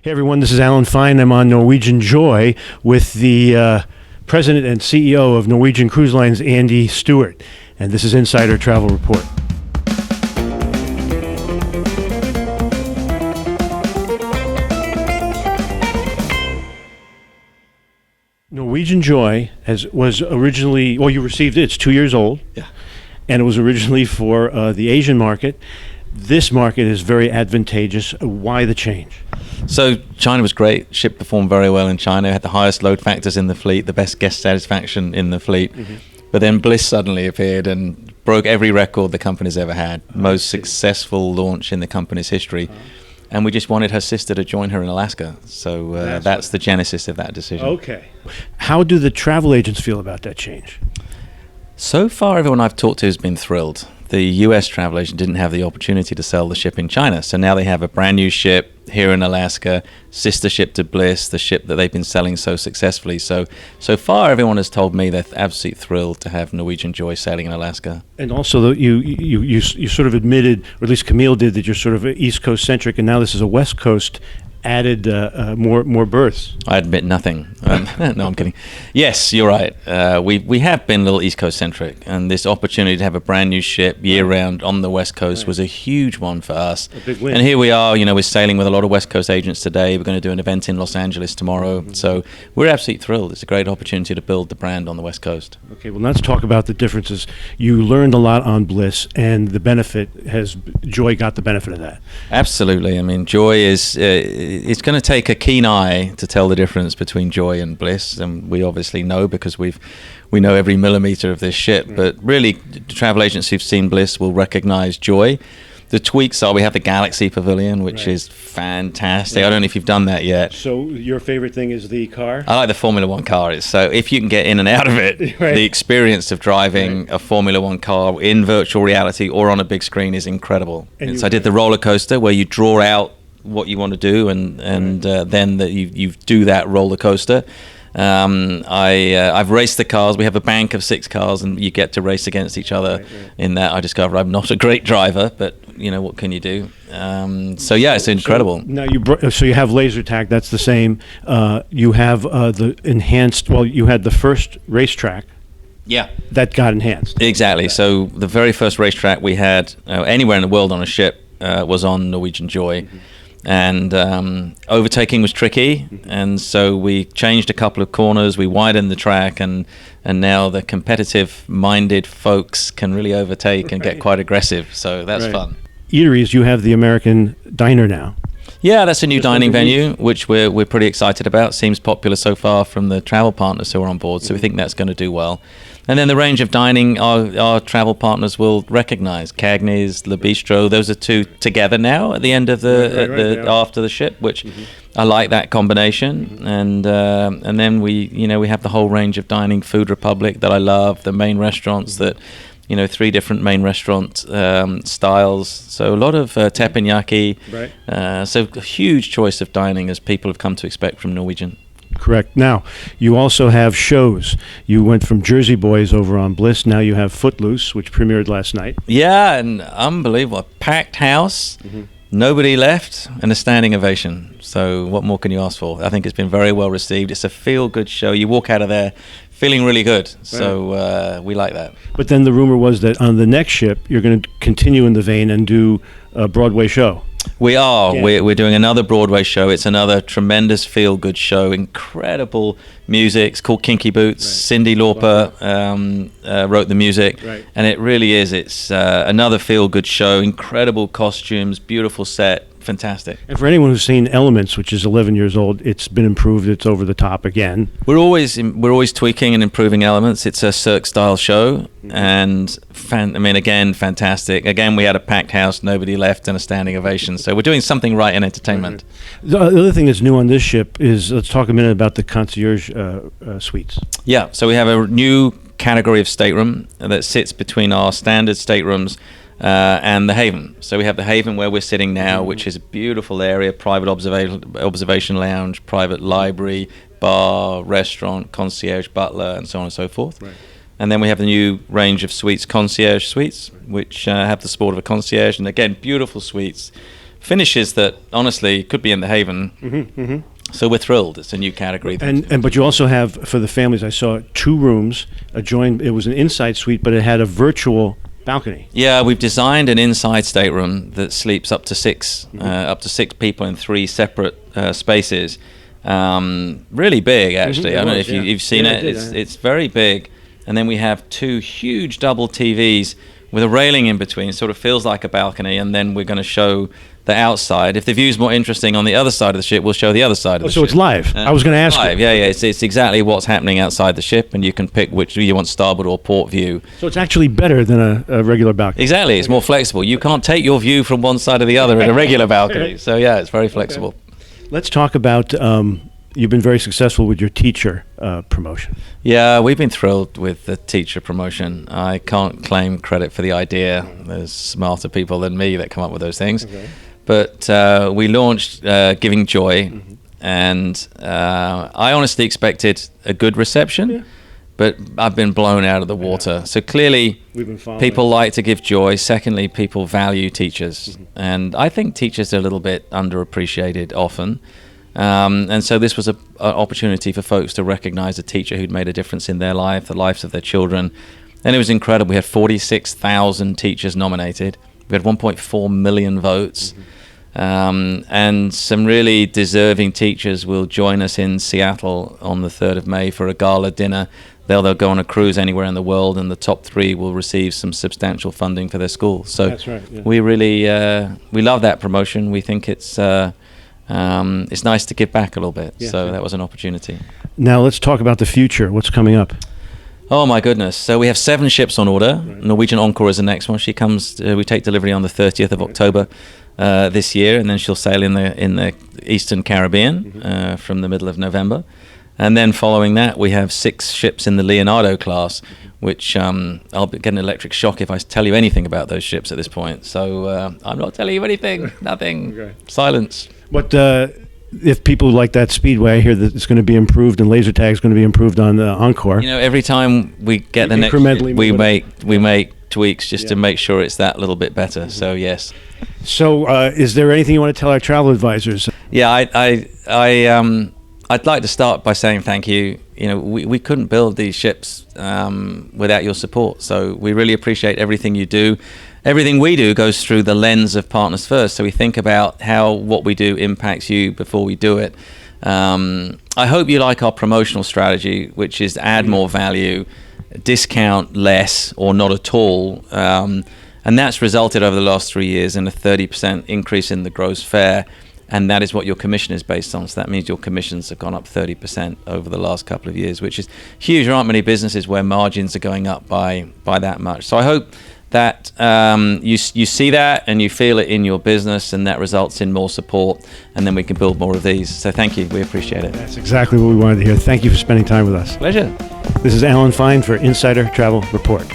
Hey everyone, this is Alan Fine. I'm on Norwegian Joy with the President and CEO of Norwegian Cruise Lines, Andy Stuart. And this is Insider Travel Report. Norwegian Joy was originally, well, you received it, it's 2 years old. Yeah. And it was originally for the Asian market. This market is very advantageous. Why the change? So China was great. Ship performed very well in China. Had the highest load factors in the fleet, the best guest satisfaction in the fleet. Mm-hmm. But then Bliss suddenly appeared and broke every record the company's ever had. Most successful launch in the company's history. And we just wanted her sister to join her in Alaska. So that's the genesis of that decision. Okay. How do the travel agents feel about that change? So far, everyone I've talked to has been thrilled. The US travel agent didn't have the opportunity to sell the ship in China. So now they have a brand new ship here in Alaska, sister ship to Bliss, the ship that they've been selling so successfully. So far, everyone has told me they're absolutely thrilled to have Norwegian Joy sailing in Alaska. And also, you sort of admitted, or at least Camille did, that you're sort of East Coast centric, and now this is a West Coast added more berths. I admit nothing. No, I'm kidding. Yes, you're right. We have been a little East Coast centric, and this opportunity to have a brand new ship year round on the West Coast was a huge one for us. A big win. And here we are. We're sailing with a lot of West Coast agents today. We're going to do an event in Los Angeles tomorrow. Mm-hmm. So we're absolutely thrilled. It's a great opportunity to build the brand on the West Coast. Okay, well, let's talk about the differences. You learned a lot on Bliss, and the benefit has Joy got the benefit of that. Absolutely. I mean, Joy is. It's going to take a keen eye to tell the difference between Joy and Bliss, and we obviously know because we know every millimeter of this ship. Right. But really, travel agents who've seen Bliss will recognize Joy. The tweaks are we have the Galaxy Pavilion, which is fantastic. Right. I don't know if you've done that yet. So your favorite thing is the car? I like the Formula One car. So if you can get in and out of it, right. The experience of driving a Formula One car in virtual reality or on a big screen is incredible. And so I did the roller coaster where you draw out what you want to do, and then that you do that roller coaster. I've raced the cars. We have a bank of 6 cars, and you get to race against each other. Right. In that, I discovered I'm not a great driver, but what can you do? So yeah, it's incredible. So now you have laser tag. That's the same. You have the enhanced. Well, you had the first racetrack. Yeah, that got enhanced. Exactly. So the very first racetrack we had anywhere in the world on a ship was on Norwegian Joy. Mm-hmm. And overtaking was tricky, and so we changed a couple of corners, we widened the track, and now the competitive-minded folks can really overtake and get quite aggressive, so that's fun. Eateries, you have the American Diner now. Yeah, that's a new dining venue, which we're pretty excited about. Seems popular so far from the travel partners who are on board, so we think that's going to do well. And then the range of dining our travel partners will recognize. Cagney's, Le Bistro, those are 2 together now at the end of after the ship, which I like that combination. And then we have the whole range of dining, Food Republic that I love, the main restaurants that 3 different main restaurant styles. So a lot of teppanyaki. Right. So a huge choice of dining as people have come to expect from Norwegian. Correct. Now, you also have shows. You went from Jersey Boys over on Bliss. Now you have Footloose, which premiered last night. Yeah, and unbelievable. A packed house, nobody left, and a standing ovation. So what more can you ask for? I think it's been very well received. It's a feel-good show. You walk out of there feeling really good. Right. So we like that. But then the rumor was that on the next ship, you're going to continue in the vein and do a Broadway show. We are. Yeah. We're doing another Broadway show. It's another tremendous feel-good show. Incredible music. It's called Kinky Boots. Right. Cyndi Lauper wrote the music. Right. And it really is. It's another feel-good show. Incredible costumes, beautiful set. Fantastic. And for anyone who's seen Elements, which is 11 years old, it's been improved. It's over the top again. We're always tweaking and improving Elements. It's a Cirque-style show, and again, fantastic. Again, we had a packed house, nobody left, and a standing ovation. So we're doing something right in entertainment. Mm-hmm. The other thing that's new on this ship is, let's talk a minute about the concierge suites. Yeah, so we have a new category of stateroom that sits between our standard staterooms and the Haven. So we have the Haven where we're sitting now, which is a beautiful area, private observation lounge, private library, bar, restaurant, concierge, butler, and so on and so forth. Right. And then we have the new range of suites, concierge suites, which have the support of a concierge. And again, beautiful suites, finishes that honestly could be in the Haven. So we're thrilled. It's a new category. But you also have, for the families, I saw 2 rooms adjoined. It was an inside suite, but it had a virtual balcony. Yeah, we've designed an inside stateroom that sleeps up to 6 people in 3 separate spaces. Really big, actually. I don't know if you've seen it. It's very big. And then we have 2 huge double TVs with a railing in between. Sort of feels like a balcony. And then we're going to show the outside. If the view's more interesting on the other side of the ship, we'll show the other side of the ship. So it's live. I was going to ask live. you. Yeah. It's exactly what's happening outside the ship, and you can pick which you want, starboard or port view. So it's actually better than a regular balcony. Exactly. It's more flexible. You can't take your view from one side or the other in a regular balcony. So yeah, it's very flexible. Okay. Let's talk about, you've been very successful with your teacher promotion. Yeah, we've been thrilled with the teacher promotion. I can't claim credit for the idea. There's smarter people than me that come up with those things. Okay. But we launched Giving Joy, and I honestly expected a good reception, but I've been blown out of the water. So clearly, people like to give joy. Secondly, people value teachers. And I think teachers are a little bit underappreciated often. And so this was an opportunity for folks to recognize a teacher who'd made a difference in their life, the lives of their children. And it was incredible. We had 46,000 teachers nominated. We had 1.4 million votes. And some really deserving teachers will join us in Seattle on the 3rd of May for a gala dinner. They'll go on a cruise anywhere in the world, and the top 3 will receive some substantial funding for their school. So that's right, we really we love that promotion. We think it's nice to give back a little bit. So that was an opportunity. Now let's talk about the future. What's coming up? Oh my goodness! So we have 7 ships on order. Norwegian Encore is the next one. She comes. We take delivery on the 30th of October this year, and then she'll sail in the Eastern Caribbean from the middle of November. And then following that, we have 6 ships in the Leonardo class, which I'll get an electric shock if I tell you anything about those ships at this point. So I'm not telling you anything. Nothing. Okay. Silence. But if people like that Speedway, I hear that it's going to be improved, and laser tag is going to be improved on the Encore. You know, every time we get the next ship, we make tweaks just to make sure it's that little bit better. So yes. So is there anything you want to tell our travel advisors? Yeah, I'd like to start by saying thank you. You know, we couldn't build these ships without your support. So we really appreciate everything you do. Everything we do goes through the lens of Partners First. So we think about how what we do impacts you before we do it. I hope you like our promotional strategy, which is add more value, discount less or not at all. And that's resulted over the last 3 years in a 30% increase in the gross fare. And that is what your commission is based on. So that means your commissions have gone up 30% over the last couple of years, which is huge. There aren't many businesses where margins are going up by that much. So I hope that you see that and you feel it in your business, and that results in more support, and then we can build more of these. So thank you. We appreciate it. That's exactly what we wanted to hear. Thank you for spending time with us. Pleasure. This is Alan Fine for Insider Travel Report.